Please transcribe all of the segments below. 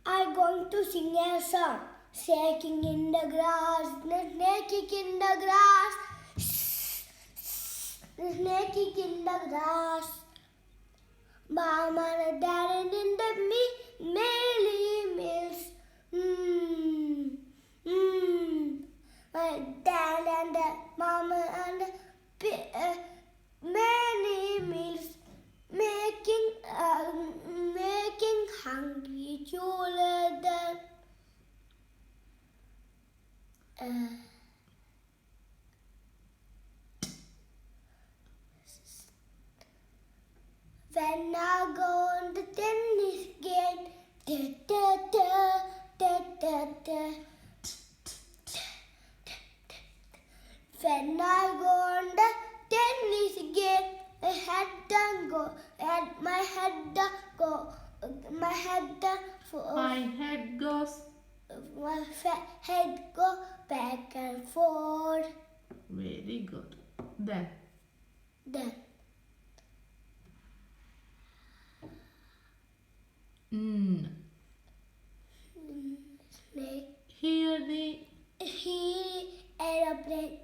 I'm going to sing a song. Shaking in the grass, snake in the grass, snake in the grass. Mama and dad in the mealy mills. My dad and mama and many meals, making hungry children. When I go on the tennis game, da da da da da da. When I go on the tennis game, my head down go, and my head down go, my head down for. My head goes. My head go back and forth. Very good. Then. Snake. Hear the Aeroplane.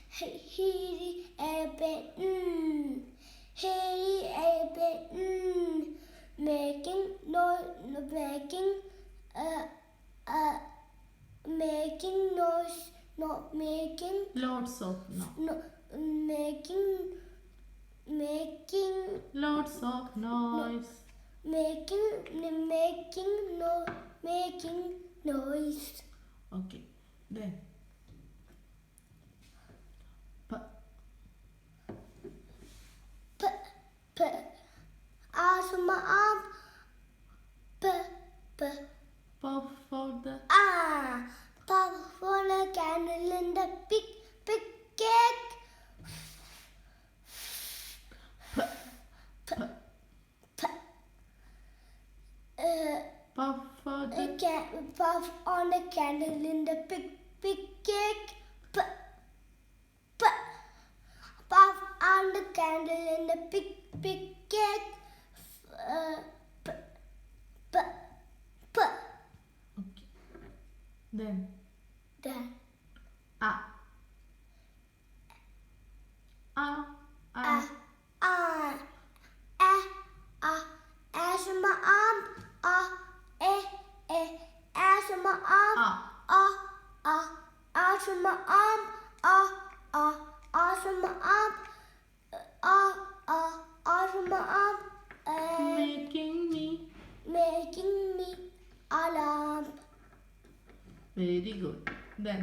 Hear the airplane. Hear the airplane. Making noise. Making noise. Not making. lots of No. Making lots of noise. Making noise. Okay. Then. As my arm. Puff for the. Puff for a candle in the big cake. Puff for the. Puff on a candle in the big cake. Puff on the candle in the big cake. Okay. Then. As my arm. As my arm. As my arm. As my arm. As my arm. Making me alarm. Very good. Then.